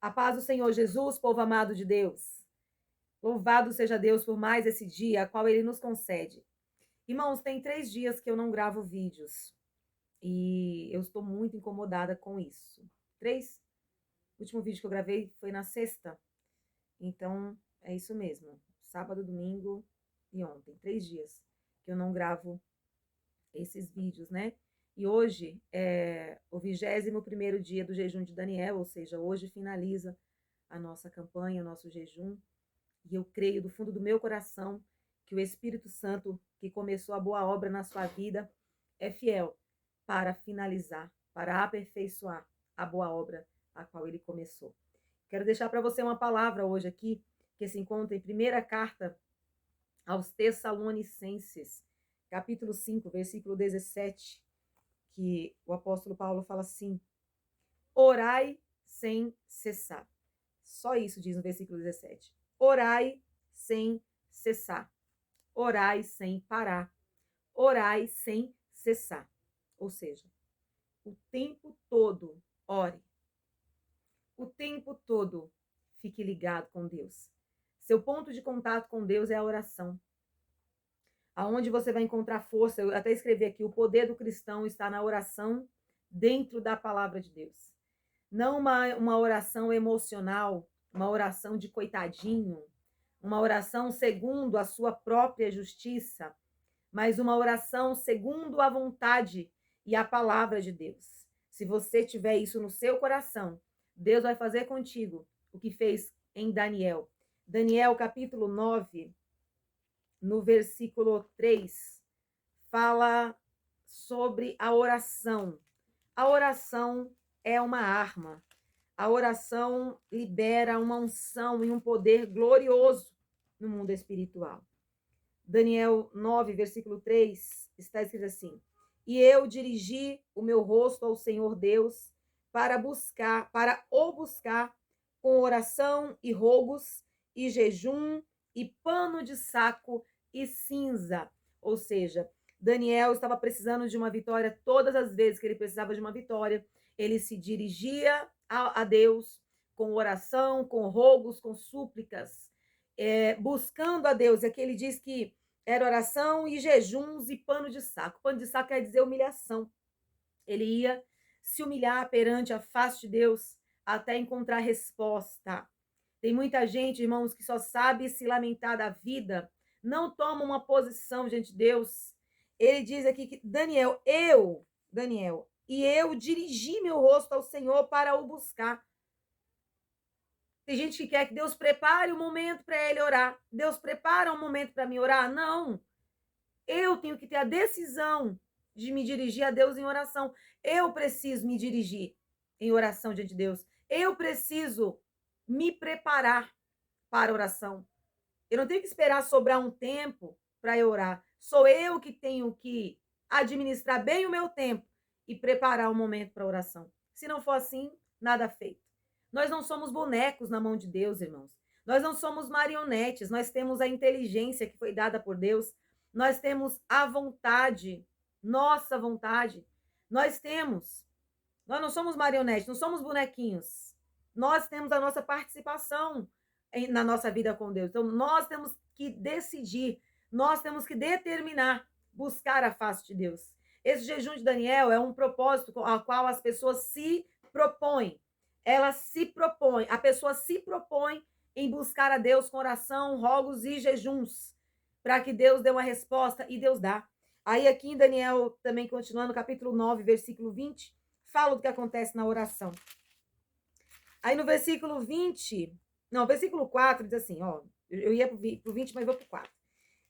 A paz do Senhor Jesus, povo amado de Deus. Louvado seja Deus por mais esse dia, a qual Ele nos concede. Irmãos, tem 3 dias que eu não gravo vídeos e eu estou muito incomodada com isso. 3? O último vídeo que eu gravei foi na sexta. Então, é isso mesmo. Sábado, domingo e ontem. 3 dias que eu não gravo esses vídeos, né? E hoje é o 21º dia do jejum de Daniel, ou seja, hoje finaliza a nossa campanha, o nosso jejum. E eu creio do fundo do meu coração que o Espírito Santo, que começou a boa obra na sua vida, é fiel para finalizar, para aperfeiçoar a boa obra a qual ele começou. Quero deixar para você uma palavra hoje aqui, que se encontra em primeira carta aos Tessalonicenses, capítulo 5, versículo 17, que o apóstolo Paulo fala assim: orai sem cessar. Só isso diz no versículo 17. Orai sem cessar. Orai sem parar. Orai sem cessar. Ou seja, o tempo todo ore. O tempo todo fique ligado com Deus. Seu ponto de contato com Deus é a oração. Aonde você vai encontrar força, eu até escrevi aqui, o poder do cristão está na oração dentro da palavra de Deus. Não uma oração emocional, uma oração de coitadinho, uma oração segundo a sua própria justiça, mas uma oração segundo a vontade e a palavra de Deus. Se você tiver isso no seu coração, Deus vai fazer contigo o que fez em Daniel. Daniel, capítulo 9, no versículo 3, fala sobre a oração. A oração é uma arma. A oração libera uma unção e um poder glorioso no mundo espiritual. Daniel 9, versículo 3, está escrito assim: e eu dirigi o meu rosto ao Senhor Deus para o buscar com oração e rogos e jejum e pano de saco e cinza. Ou seja, Daniel estava precisando de uma vitória. Todas as vezes que ele precisava de uma vitória, ele se dirigia a Deus com oração, com rogos, com súplicas, buscando a Deus. E aqui ele diz que era oração e jejuns e pano de saco. Pano de saco quer dizer humilhação. Ele ia se humilhar perante a face de Deus até encontrar resposta. Tem muita gente, irmãos, que só sabe se lamentar da vida, não toma uma posição diante de Deus. Ele diz aqui que Daniel, e eu dirigi meu rosto ao Senhor para o buscar. Tem gente que quer que Deus prepare um momento para ele orar. Deus prepara um momento para mim orar? Não. Eu tenho que ter a decisão de me dirigir a Deus em oração. Eu preciso me dirigir em oração diante de Deus. Eu preciso me preparar para a oração. Eu não tenho que esperar sobrar um tempo para eu orar. Sou eu que tenho que administrar bem o meu tempo e preparar o momento para a oração. Se não for assim, nada feito. Nós não somos bonecos na mão de Deus, irmãos. Nós não somos marionetes. Nós temos a inteligência que foi dada por Deus. Nós temos a vontade, nossa vontade. Nós não somos marionetes, não somos bonequinhos. Nós temos a nossa participação na nossa vida com Deus. Então, nós temos que decidir, nós temos que determinar buscar a face de Deus. Esse jejum de Daniel é um propósito ao qual as pessoas se propõem. A pessoa se propõe em buscar a Deus com oração, rogos e jejuns, para que Deus dê uma resposta, e Deus dá. Aí aqui em Daniel, também continuando, capítulo 9, versículo 20, fala do que acontece na oração. Aí no versículo 4 diz assim, ó, eu ia pro 20, mas vou pro 4.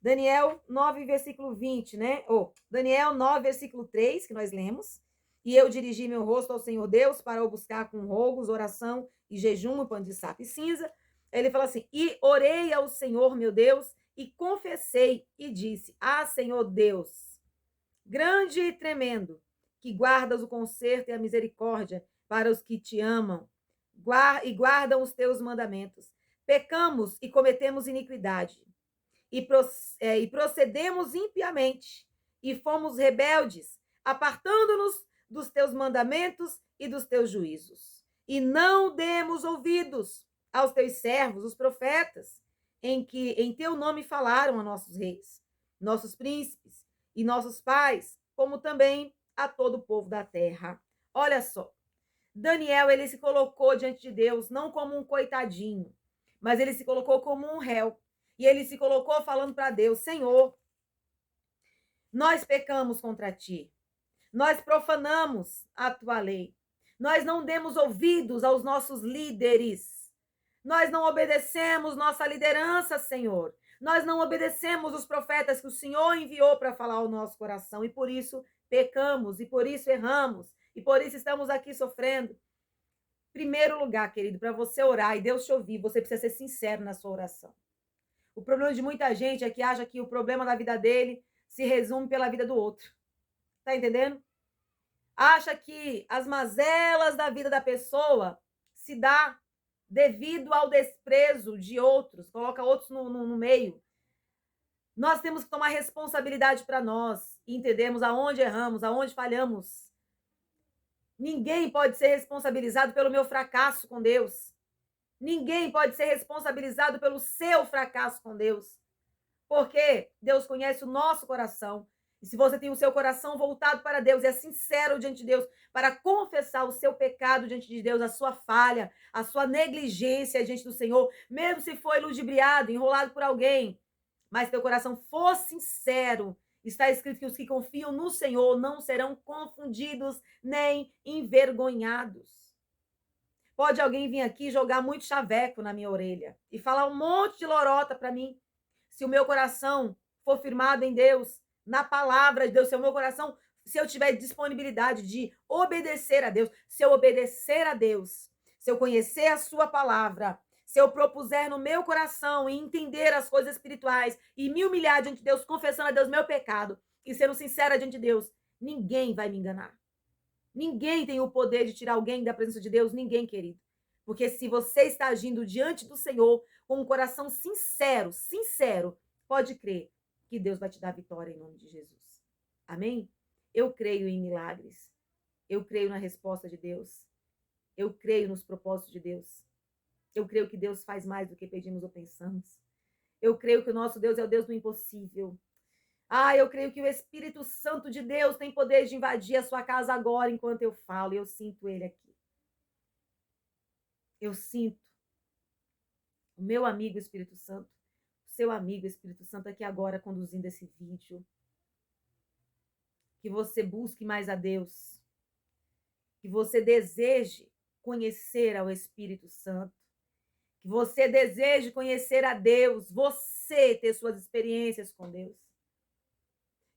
Daniel 9, versículo 20, né? Daniel 9, versículo 3, que nós lemos. E eu dirigi meu rosto ao Senhor Deus para o buscar com rogos, oração e jejum, pano de saco e cinza. Ele fala assim: e orei ao Senhor meu Deus e confessei e disse: Senhor Deus, grande e tremendo, que guardas o conserto e a misericórdia para os que te amam e guardam os teus mandamentos. Pecamos e cometemos iniquidade, e procedemos impiamente, e fomos rebeldes, apartando-nos dos teus mandamentos e dos teus juízos. e não demos ouvidos aos teus servos, os profetas, em teu nome falaram a nossos reis, nossos príncipes e nossos pais, como também a todo o povo da terra. Olha só, Daniel, ele se colocou diante de Deus não como um coitadinho, mas ele se colocou como um réu. E ele se colocou falando para Deus: Senhor, nós pecamos contra ti, nós profanamos a tua lei, nós não demos ouvidos aos nossos líderes, nós não obedecemos nossa liderança, Senhor. Nós não obedecemos os profetas que o Senhor enviou para falar ao nosso coração e por isso pecamos, e por isso erramos, e por isso estamos aqui sofrendo. Primeiro lugar, querido, para você orar e Deus te ouvir, você precisa ser sincero na sua oração. O problema de muita gente é que acha que o problema da vida dele se resume pela vida do outro. Tá entendendo? Acha que as mazelas da vida da pessoa se dá devido ao desprezo de outros, coloca outros no meio. Nós temos que tomar responsabilidade para nós e entendermos aonde erramos, aonde falhamos. Ninguém pode ser responsabilizado pelo meu fracasso com Deus. Ninguém pode ser responsabilizado pelo seu fracasso com Deus. Porque Deus conhece o nosso coração. E se você tem o seu coração voltado para Deus e é sincero diante de Deus para confessar o seu pecado diante de Deus, a sua falha, a sua negligência diante do Senhor, mesmo se foi ludibriado, enrolado por alguém, mas teu coração for sincero, está escrito que os que confiam no Senhor não serão confundidos nem envergonhados. Pode alguém vir aqui jogar muito chaveco na minha orelha e falar um monte de lorota para mim. Se o meu coração for firmado em Deus, na palavra de Deus, se o meu coração, se eu tiver disponibilidade de obedecer a Deus, se eu obedecer a Deus, se eu conhecer a sua palavra, se eu propuser no meu coração e entender as coisas espirituais e me humilhar diante de Deus, confessando a Deus meu pecado e sendo sincera diante de Deus, ninguém vai me enganar. Ninguém tem o poder de tirar alguém da presença de Deus, ninguém, querido. Porque se você está agindo diante do Senhor com um coração sincero, pode crer que Deus vai te dar vitória em nome de Jesus. Amém? Eu creio em milagres. Eu creio na resposta de Deus. Eu creio nos propósitos de Deus. Eu creio que Deus faz mais do que pedimos ou pensamos. Eu creio que o nosso Deus é o Deus do impossível. Eu creio que o Espírito Santo de Deus tem poder de invadir a sua casa agora, enquanto eu falo, e eu sinto ele aqui. Eu sinto o meu amigo Espírito Santo, o seu amigo Espírito Santo aqui agora conduzindo esse vídeo. Que você busque mais a Deus. Que você deseje conhecer ao Espírito Santo. Que você deseje conhecer a Deus, você ter suas experiências com Deus.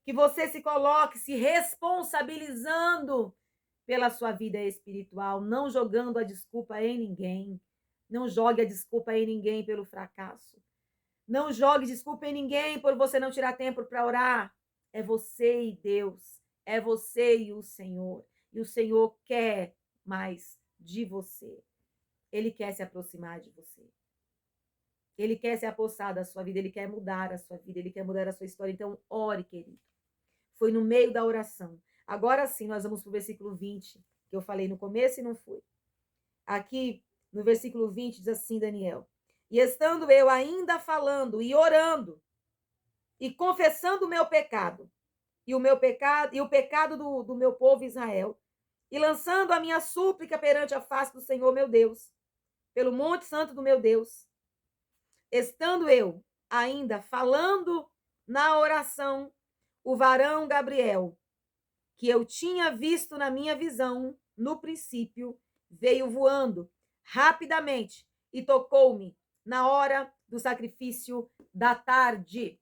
Que você se coloque se responsabilizando pela sua vida espiritual, não jogando a desculpa em ninguém. Não jogue a desculpa em ninguém pelo fracasso. Não jogue desculpa em ninguém por você não tirar tempo para orar. É você e Deus. É você e o Senhor. E o Senhor quer mais de você. Ele quer se aproximar de você. Ele quer se apossar da sua vida. Ele quer mudar a sua vida. Ele quer mudar a sua história. Então, ore, querido. Foi no meio da oração. Agora sim, nós vamos para o versículo 20, que eu falei no começo e não foi. Aqui, no versículo 20, diz assim, Daniel: e estando eu ainda falando e orando, e confessando o meu pecado, e o pecado do meu povo Israel, e lançando a minha súplica perante a face do Senhor meu Deus, pelo monte santo do meu Deus, estando eu ainda falando na oração, o varão Gabriel, que eu tinha visto na minha visão no princípio, veio voando rapidamente e tocou-me na hora do sacrifício da tarde.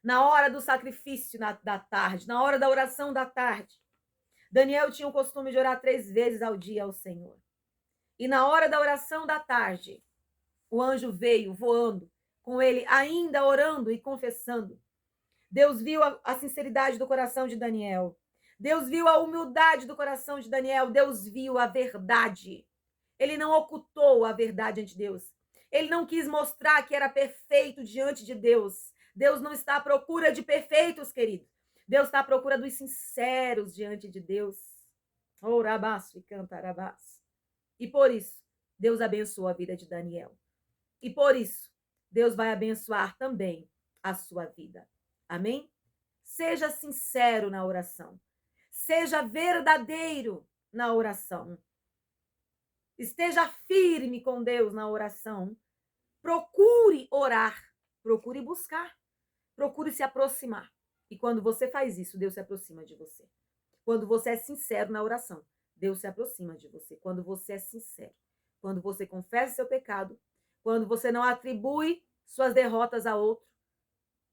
Na hora do sacrifício da tarde, na hora da oração da tarde. Daniel tinha o costume de orar 3 vezes ao dia ao Senhor. E na hora da oração da tarde, o anjo veio voando, com ele ainda orando e confessando. Deus viu a sinceridade do coração de Daniel. Deus viu a humildade do coração de Daniel. Deus viu a verdade. Ele não ocultou a verdade ante Deus. Ele não quis mostrar que era perfeito diante de Deus. Deus não está à procura de perfeitos, querido. Deus está à procura dos sinceros diante de Deus. Orabás e cantarabás. E por isso, Deus abençoa a vida de Daniel. E por isso, Deus vai abençoar também a sua vida. Amém? Seja sincero na oração. Seja verdadeiro na oração. Esteja firme com Deus na oração. Procure orar. Procure buscar. Procure se aproximar. E quando você faz isso, Deus se aproxima de você. Quando você é sincero na oração, Deus se aproxima de você. Quando você é sincero. Quando você confessa seu pecado. Quando você não atribui suas derrotas a outro.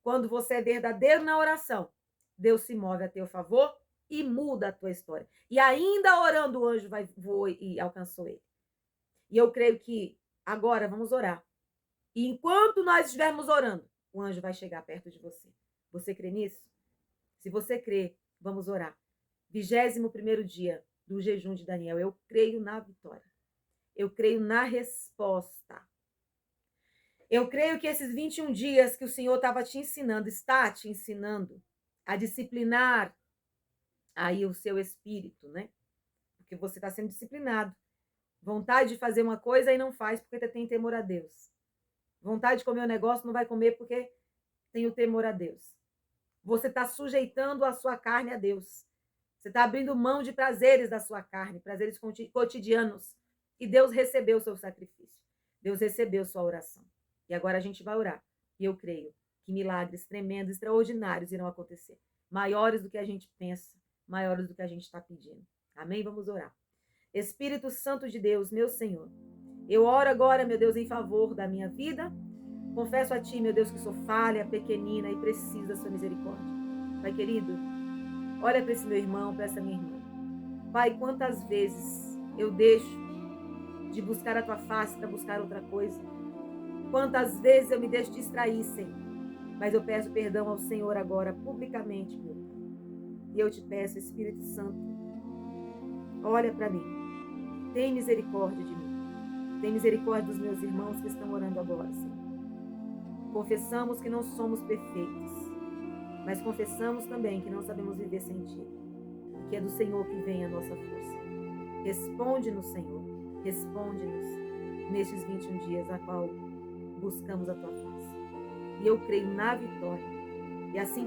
Quando você é verdadeiro na oração, Deus se move a teu favor e muda a tua história. E ainda orando, o anjo voou e alcançou ele. E eu creio que agora vamos orar. E enquanto nós estivermos orando, o anjo vai chegar perto de você. Você crê nisso? Se você crê, vamos orar. 21º dia do jejum de Daniel. Eu creio na vitória. Eu creio na resposta. Eu creio que esses 21 dias que o Senhor estava te ensinando, está te ensinando a disciplinar aí o seu espírito, né? Porque você está sendo disciplinado. Vontade de fazer uma coisa e não faz porque tem temor a Deus. Vontade de comer um negócio, não vai comer porque tem o temor a Deus. Você está sujeitando a sua carne a Deus. Você está abrindo mão de prazeres da sua carne, prazeres cotidianos. E Deus recebeu o seu sacrifício. Deus recebeu sua oração. E agora a gente vai orar. E eu creio que milagres tremendos, extraordinários irão acontecer. Maiores do que a gente pensa, maiores do que a gente está pedindo. Amém? Vamos orar. Espírito Santo de Deus, meu Senhor, eu oro agora, meu Deus, em favor da minha vida. Confesso a Ti, meu Deus, que sou falha, pequenina e preciso da Sua misericórdia. Pai querido, olha para esse meu irmão, para essa minha irmã. Pai, quantas vezes eu deixo de buscar a Tua face para buscar outra coisa. Quantas vezes eu me deixo distrair, Senhor. Mas eu peço perdão ao Senhor agora, publicamente, meu Pai. E eu te peço, Espírito Santo, olha para mim. Tem misericórdia de mim. Tem misericórdia dos meus irmãos que estão orando agora, Senhor. Confessamos que não somos perfeitos, mas confessamos também que não sabemos viver sem Ti. E que é do Senhor que vem a nossa força. Responde-nos, Senhor. Responde-nos nestes 21 dias a qual buscamos a Tua face. E eu creio na vitória. E assim,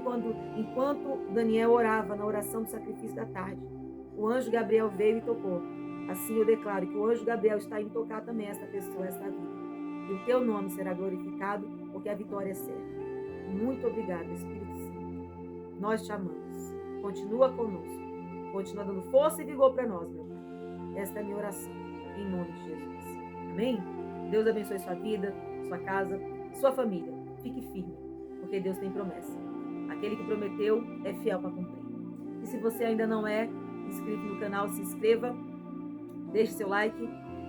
enquanto Daniel orava na oração do sacrifício da tarde, o anjo Gabriel veio e tocou. Assim eu declaro que o anjo Gabriel está indo tocar também esta pessoa, esta vida. E o Teu nome será glorificado, porque a vitória é certa. Muito obrigado, Espírito Santo. Nós te amamos. Continua conosco. Continua dando força e vigor para nós, meu Pai. Esta é a minha oração, em nome de Jesus. Amém? Deus abençoe sua vida, sua casa, sua família. Fique firme, porque Deus tem promessa. Aquele que prometeu é fiel para cumprir. E se você ainda não é inscrito no canal, se inscreva, deixe seu like,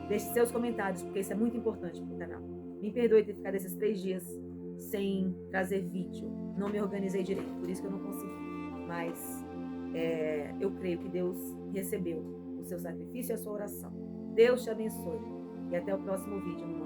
deixe seus comentários, porque isso é muito importante para o canal. Me perdoe ter ficado esses 3 dias sem trazer vídeo. Não me organizei direito, por isso que eu não consegui. Mas eu creio que Deus recebeu o seu sacrifício e a sua oração. Deus te abençoe. E até o próximo vídeo.